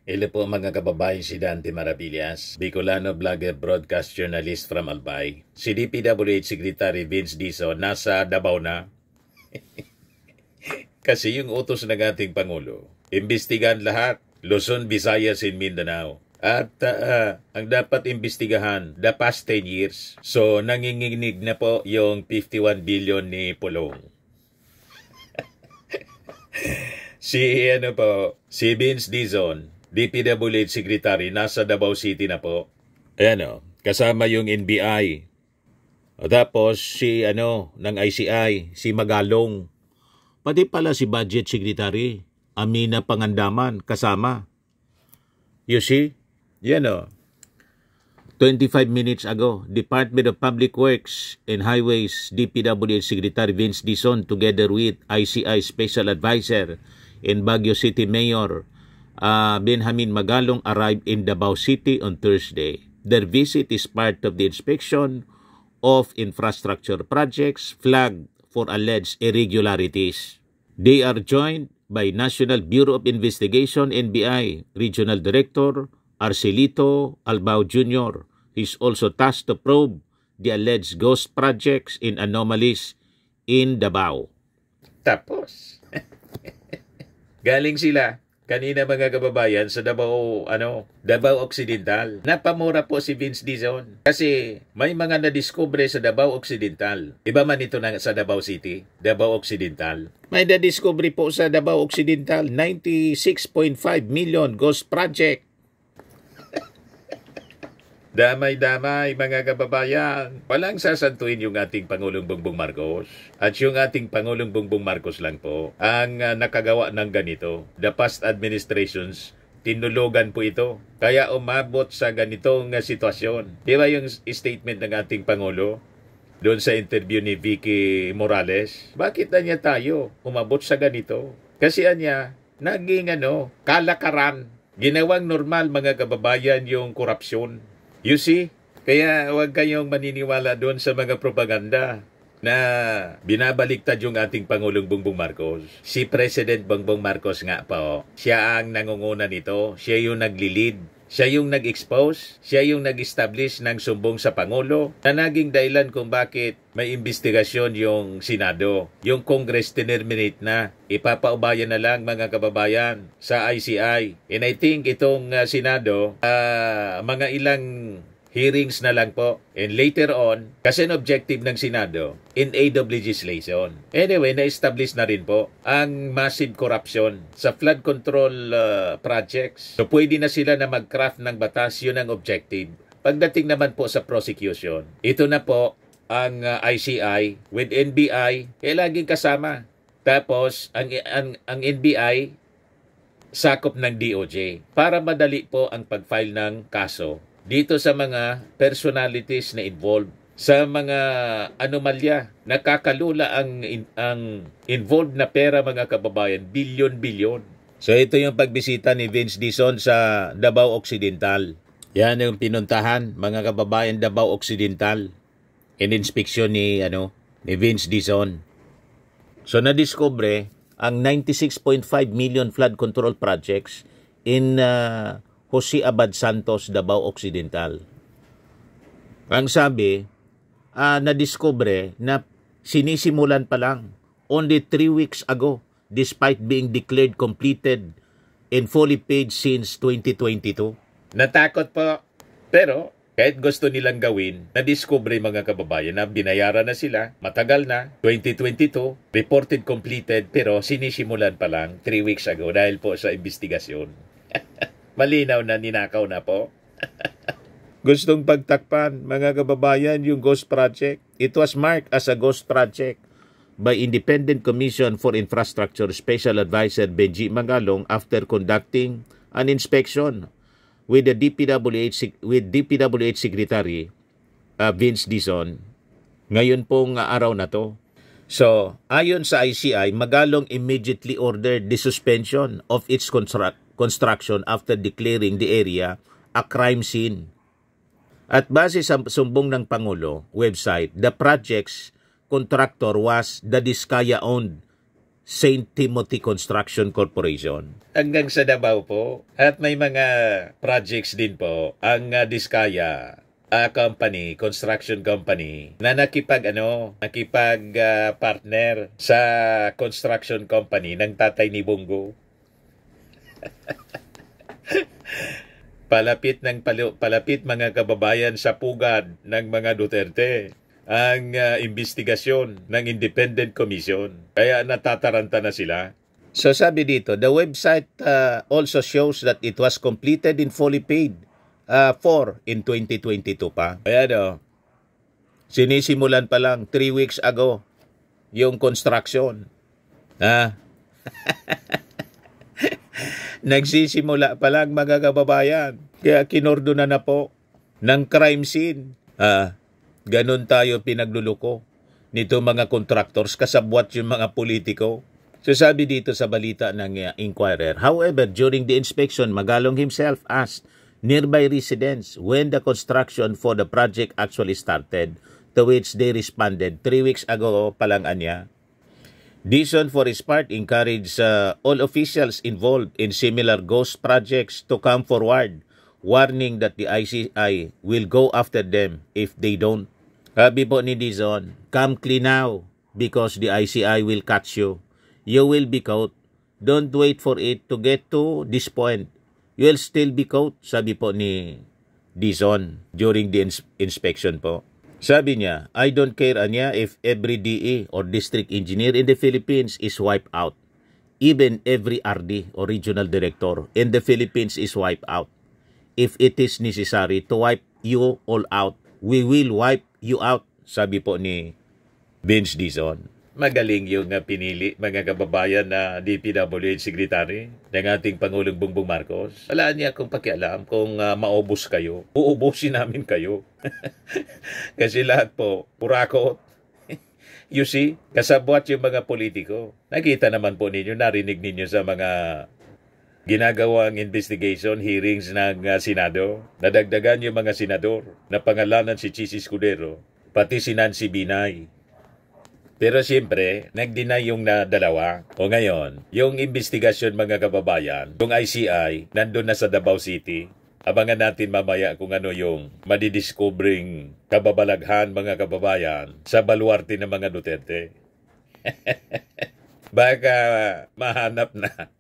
Hello po mga kababayan, si Dante Maravillas, Bicolano vlogger broadcast journalist from Albay. Si DPWH Secretary Vince Dizon nasa Davao na. Kasi yung utos ng ating Pangulo, imbestigahan lahat, Luzon, Visayas, and Mindanao. At ang dapat imbestigahan, the past 10 years. So nanginginig na po yung 51 billion ni Pulong. Si Vince Dizon, DPWH Secretary, nasa Davao City na po. Ayan kasama yung NBI. Tapos ng ICI, si Magalong. Pati pala si Budget Secretary, Amina Pangandaman, kasama. You see? 25 minutes ago, Department of Public Works and Highways, DPWH Secretary Vince Dizon, together with ICI Special Advisor and Baguio City Mayor Benjamin Magalong, arrived in Davao City on Thursday. Their visit is part of the inspection of infrastructure projects flagged for alleged irregularities. They are joined by National Bureau of Investigation, NBI, Regional Director Arcelito Albao Jr. He's also tasked to probe the alleged ghost projects and anomalies in Davao. Tapos, galing sila kanina mga kababayan sa Davao Occidental. Napamura po si Vince Dizon kasi may mga nadiskubre sa Davao Occidental. Iba man ito sa Davao City, Davao Occidental. May nadiskubre po sa Davao Occidental, 96.5 million ghost project. Damay-damay mga kababayan. Walang sasantuin yung ating Pangulong Bongbong Marcos. At yung ating Pangulong Bongbong Marcos lang po ang nakagawa ng ganito. The past administrations, tinulugan po ito. Kaya umabot sa ganitong sitwasyon. Di ba yung statement ng ating Pangulo doon sa interview ni Vicky Morales? Bakit na niya tayo umabot sa ganito? Kasi niya, naging kalakaran. Ginawang normal mga kababayan yung korupsyon. You see? Kaya huwag kayong maniniwala doon sa mga propaganda na binabaliktad yung ating Pangulong Bongbong Marcos. Si President Bongbong Marcos nga po, siya ang nangunguna nito, siya yung naglilid, siya yung nag-expose, siya yung nag-establish ng sumbong sa Pangulo na naging dahilan kung bakit may investigasyon yung Senado. Yung Congress tinerminate na. Ipapaubayan na lang mga kababayan sa ICI. And I think itong Senado, mga ilang hearings na lang po. And later on, kasi ang objective ng Senado, in aid of legislation. Anyway, na-establish na rin po ang massive corruption sa flood control projects. So pwede na sila na mag-craft ng batas, yun ang objective. Pagdating naman po sa prosecution, ito na po ang ICI with NBI, laging kasama. Tapos, ang NBI, sakop ng DOJ para madali po ang pag-file ng kaso dito sa mga personalities na involved sa mga anomalya. Nakakalula ang involved na pera mga kababayan, bilyon-bilyon. So ito yung pagbisita ni Vince Dizon sa Davao Occidental. Yan yung pinuntahan mga kababayan, Davao Occidental. In-inspeksyon ni Vince Dizon. So nadiskubre ang 96.5 million flood control projects in Jose Abad Santos, Davao Occidental. Ang sabi, nadiskubre na sinisimulan pa lang only 3 weeks ago despite being declared completed and fully paid since 2022. Natakot po, pero kahit gusto nilang gawin, nadiskubre mga kababayan na binayaran na sila, matagal na, 2022, reported completed, pero sinisimulan pa lang 3 weeks ago dahil po sa investigasyon. Malinaw na ninakaw na po. Gustong pagtakpan mga kababayan yung ghost project. It was marked as a ghost project by Independent Commission for Infrastructure Special Advisor Benji Magalong after conducting an inspection with the DPWH Secretary Vince Dizon ngayon pong araw na to. So, ayon sa ICI, Magalong immediately ordered the suspension of its construction after declaring the area a crime scene. At base sa sumbong ng Pangulo website, the project's contractor was the Diskaya-owned St. Timothy Construction Corporation. Hanggang sa Davao po. At may mga projects din po ang Diskaya company, construction company na partner sa construction company ng tatay ni Bongo. Palapit mga kababayan sa pugad ng mga Duterte ang investigasyon ng Independent Commission. Kaya natataranta na sila. So sabi dito, the website also shows that it was completed and fully paid for in 2022 pa. Kaya sinisimulan pa lang 3 weeks ago yung construction. Nagsisimula pa lang mga kababayan. Kaya kinordona na po ng crime scene. Ganon tayo pinagluluko nito mga contractors kasabwat yung mga politiko. So sabi dito sa balita ng Inquirer, however, during the inspection, Magalong himself asked nearby residents when the construction for the project actually started, to which they responded 3 weeks ago pa lang anya. Dizon for his part encouraged all officials involved in similar ghost projects to come forward, warning that the ICI will go after them if they don't. Sabi po ni Dizon, come clean now because the ICI will catch you. You will be caught. Don't wait for it to get to this point. You will still be caught, sabi po ni Dizon during the inspection po. Sabi niya, I don't care anya if every DE or district engineer in the Philippines is wiped out. Even every RD or regional director in the Philippines is wiped out. If it is necessary to wipe you all out, we will wipe you out, sabi po ni Vince Dizon. Magaling yung pinili mga kababayan na DPWH Secretary ng ating Pangulong Bongbong Marcos. Wala niya kung pakialam kung maubos kayo. Uubusin namin kayo. Kasi lahat po, purakot. You see, kasabwat yung mga politiko. Nakita naman po ninyo, narinig ninyo sa mga ginagawang investigation, hearings ng Senado. Nadagdagan yung mga senador na pangalanan si Chis Escudero, pati si Nancy Binay. Pero siyempre, nag-deny yung dalawa. O ngayon, yung investigasyon mga kababayan, yung ICI, nandun na sa Davao City. Abangan natin mamaya kung ano yung madidiscovering kababalaghan mga kababayan sa baluarte ng mga Duterte. Baka mahanap na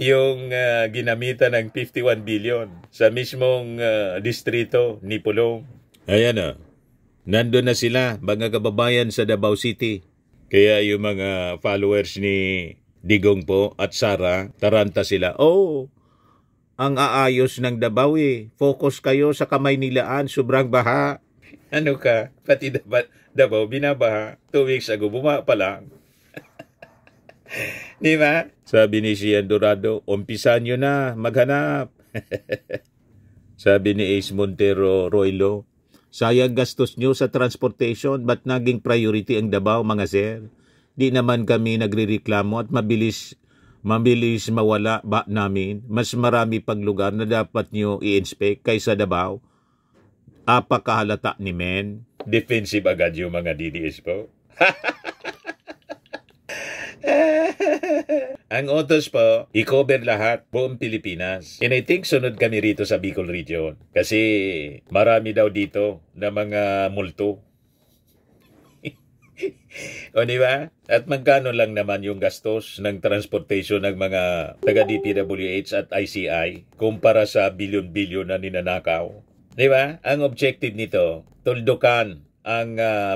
yung ginamitan ng 51 billion sa mismong distrito ni Pulong. Ayan nandun na sila, mga kababayan sa Davao City. Kaya yung mga followers ni Digong po at Sara, taranta sila. Ang aayos ng Davao Focus kayo sa Kamaynilaan, sobrang baha. Ano ka? Pati Davao, binabaha. 2 weeks ago, buma pa lang. Di ba? Sabi ni Sian Dorado, umpisan nyo na, maghanap. Sabi ni Ace Montero Roylo, sayang gastos nyo sa transportation, ba't naging priority ang Davao, mga sir? Di naman kami nagrereklamo at mabilis mawala ba namin. Mas marami pang lugar na dapat nyo i-inspect kaysa Davao. Apakahalata ni men. Defensive agad yung mga DDS po. Ang utos po, i-cover lahat, buong Pilipinas. And I think sunod kami rito sa Bicol Region. Kasi marami daw dito na mga multo. O diba? At magkano lang naman yung gastos ng transportation ng mga taga-DPWH at ICI kumpara sa bilyon-bilyon na ninanakaw. Diba? Ang objective nito, tuldukan ang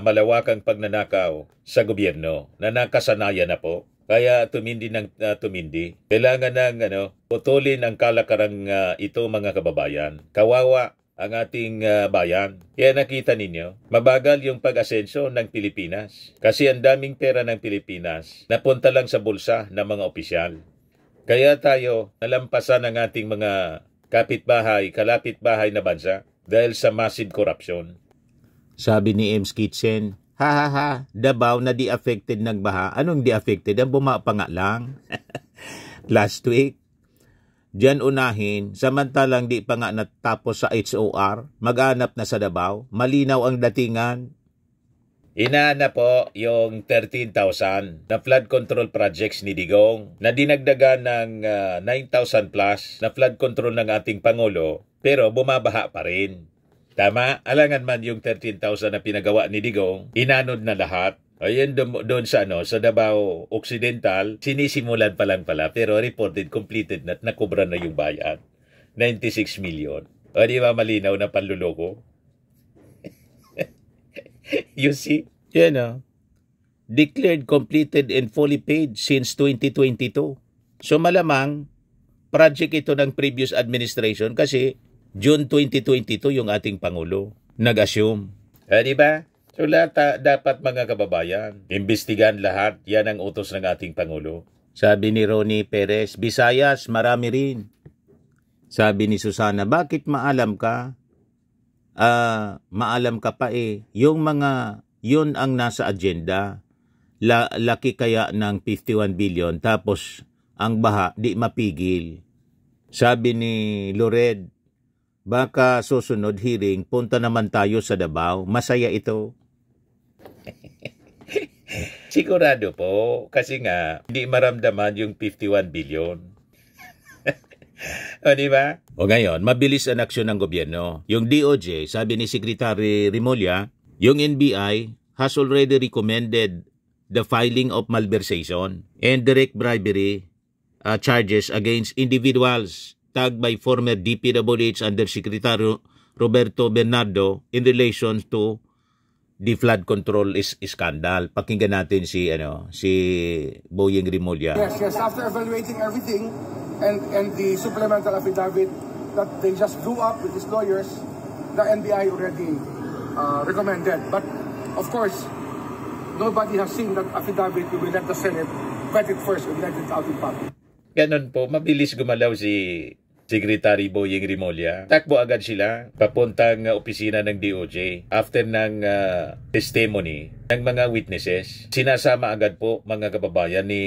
malawakang pagnanakaw sa gobyerno na nakasanayan na po. Kaya tumindi ng tumindi. Kailangan ng putulin ang kalakarang ito mga kababayan. Kawawa ang ating bayan. Kaya nakita ninyo, mabagal yung pag-asenso ng Pilipinas. Kasi ang daming pera ng Pilipinas napunta lang sa bulsa ng mga opisyal. Kaya tayo nalampasan ang ating mga kalapit-bahay na bansa dahil sa massive corruption. Sabi ni Ems Kitchen, Davao na di affected ng baha. Anong di affected? Ang bumapa nga lang. Last week. Diyan unahin, samantalang di pa nga natapos sa HOR, mag-anap na sa Davao, malinaw ang datingan. Inaana po yung 13,000 na flood control projects ni Digong na dinagdagan ng 9,000 plus na flood control ng ating Pangulo pero bumabaha pa rin. Tama? Alangan man yung 13,000 na pinagawa ni Digong, inanod na lahat. Ayun doon sa sa Davao Occidental, sinisimulan pa lang pala pero reported completed na at nakubra na yung bayad. 96 million. O di ba malinaw na panluloko? You see? Yan declared completed and fully paid since 2022. So malamang, project ito ng previous administration kasi June 2022 yung ating Pangulo nag-assume. Di ba? So dapat mga kababayan, imbestigan lahat. Yan ang utos ng ating Pangulo. Sabi ni Ronnie Perez, Visayas, marami rin. Sabi ni Susana, bakit maalam ka? Maalam ka pa yung mga yun ang nasa agenda. Laki kaya ng 51 billion tapos ang baha di mapigil. Sabi ni Lored, baka susunod hearing punta naman tayo sa Davao. Masaya ito. Sigurado po kasi nga hindi maramdaman yung 51 billion. O di ba? O ngayon, mabilis ang aksyon ng gobyerno. Yung DOJ, sabi ni Secretary Remulla, yung NBI has already recommended the filing of malversation and direct bribery charges against individuals tagged by former DPWH Undersecretary Roberto Bernardo in relation to the flood control scandal. Pakinggan natin si Boyeng Remulla. Yes, after evaluating everything, and the supplemental affidavit that they just drew up with his lawyers, the NBI already recommended. But of course, nobody has seen that affidavit. We will let the Senate vet it first and let it out in public. Ganon po, mabilis gumalaw si Secretary Boyeng Remulla. Takbo agad sila papuntang opisina ng DOJ after ng testimony ng mga witnesses. Sinasama agad po mga kababayan ni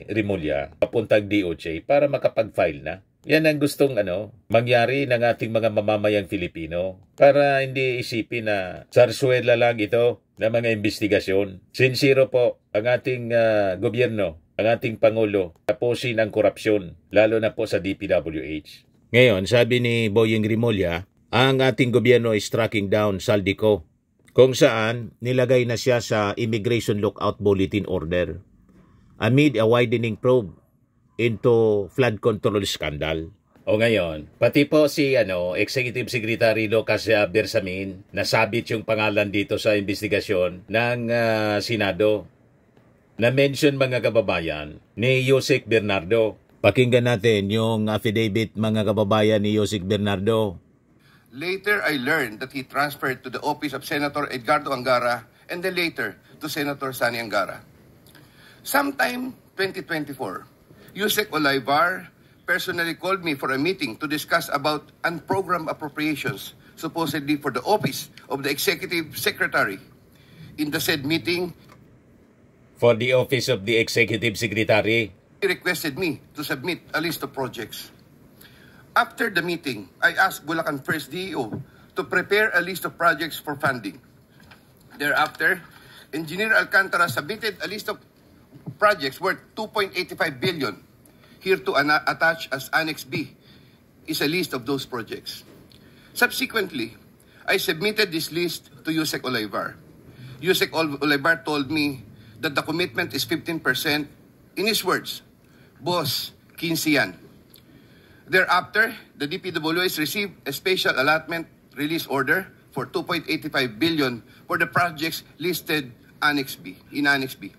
Remulla papuntang DOJ para makapag-file na. Yan ang gustong mangyari ng ating mga mamamayang Filipino para hindi isipin na sarsuela lang ito ng mga investigasyon. Sincero po ang ating gobyerno, ang ating Pangulo, tapusin ang korupsyon, lalo na po sa DPWH. Ngayon, sabi ni Boyeng Remulla, ang ating gobyerno is tracking down Saldico, kung saan nilagay na siya sa Immigration Lookout Bulletin Order amid a widening probe into flood control scandal. O ngayon, pati po si Executive Secretary Lucas Bersamin, nasabit yung pangalan dito sa investigasyon ng Senado. Na-mention mga kababayan ni Yusek Bernardo. Pakinggan natin yung affidavit mga kababayan ni Yusek Bernardo. Later, I learned that he transferred to the office of Senator Edgardo Angara and then later to Senator Sani Angara. Sometime 2024, Yusek Olaivar personally called me for a meeting to discuss about unprogrammed appropriations supposedly for the office of the Executive Secretary. In the said meeting, for the office of the Executive Secretary, he requested me to submit a list of projects. After the meeting, I asked Bulacan First DEO to prepare a list of projects for funding. Thereafter, Engineer Alcantara submitted a list of projects worth 2.85 billion. Here to attach as Annex B is a list of those projects. Subsequently, I submitted this list to Yusek Olaivar. Yusek Olaivar told me that the commitment is 15%. In his words, boss, 15 yan. Thereafter, the DPWH received a special allotment release order for 2.85 billion for the projects listed in Annex B.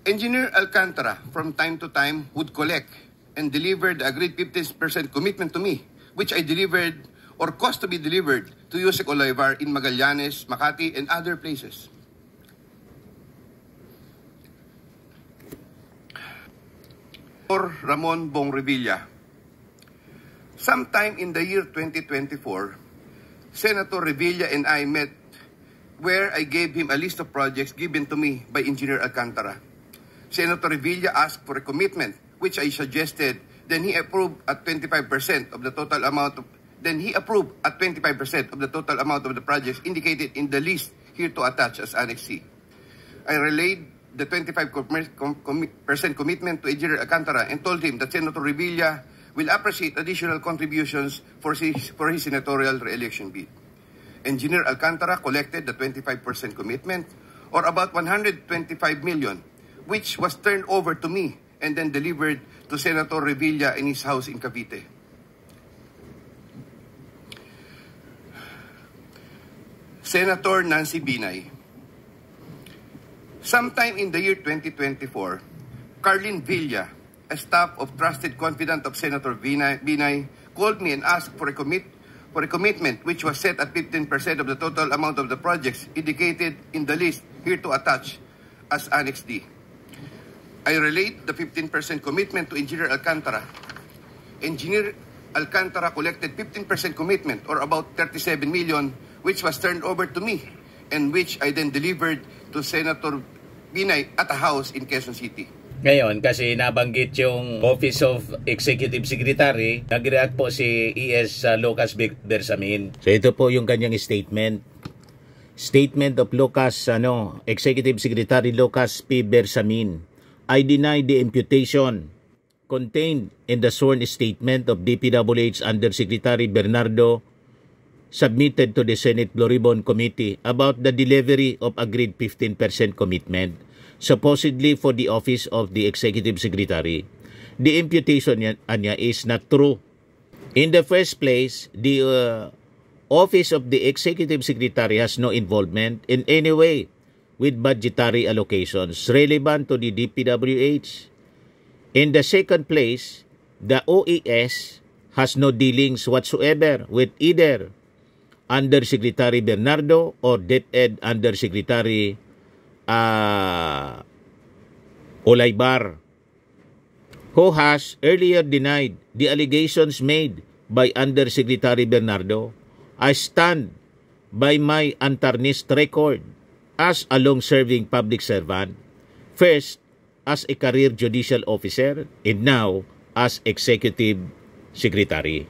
Engineer Alcantara, from time to time, would collect and deliver the agreed 15% commitment to me, which I delivered or caused to be delivered to Yusek Olaivar in Magallanes, Makati, and other places. For Ramon Bong Revilla, sometime in the year 2024, Senator Revilla and I met where I gave him a list of projects given to me by Engineer Alcantara. Senator Revilla asked for a commitment, which I suggested. Then he approved at 25% of the total amount of the projects indicated in the list here to attach as Annex C. I relayed the 25% commitment to Engineer Alcantara and told him that Senator Revilla will appreciate additional contributions for his senatorial re-election bid. Engineer Alcantara collected the 25% commitment, or about 125 million, which was turned over to me and then delivered to Senator Revilla in his house in Cavite. Senator Nancy Binay. Sometime in the year 2024, Carlin Villa, a staff of trusted confidant of Senator Binay, called me and asked for a commitment which was set at 15% of the total amount of the projects indicated in the list here to attach as Annex D. I relate the 15% commitment to Engineer Alcantara. Engineer Alcantara collected 15% commitment, or about 37 million, which was turned over to me and which I then delivered to Senator Binay at a house in Quezon City. Ngayon, kasi nabanggit yung Office of Executive Secretary, nag-react po si ES Lucas Bersamin. So ito po yung kanyang statement. Statement of Lucas, Executive Secretary Lucas P. Bersamin. I deny the imputation contained in the sworn statement of DPWH Undersecretary Bernardo submitted to the Senate Blue Ribbon Committee about the delivery of agreed 15% commitment, supposedly for the office of the Executive Secretary. The imputation niya is not true. In the first place, the office of the Executive Secretary has no involvement in any way with budgetary allocations relevant to the DPWH. In the second place, the OES has no dealings whatsoever with either Undersecretary Bernardo or DepEd Undersecretary Olaybar, who has earlier denied the allegations made by Undersecretary Bernardo. I stand by my untarnished record as a long-serving public servant, first as a career judicial officer and now as Executive Secretary.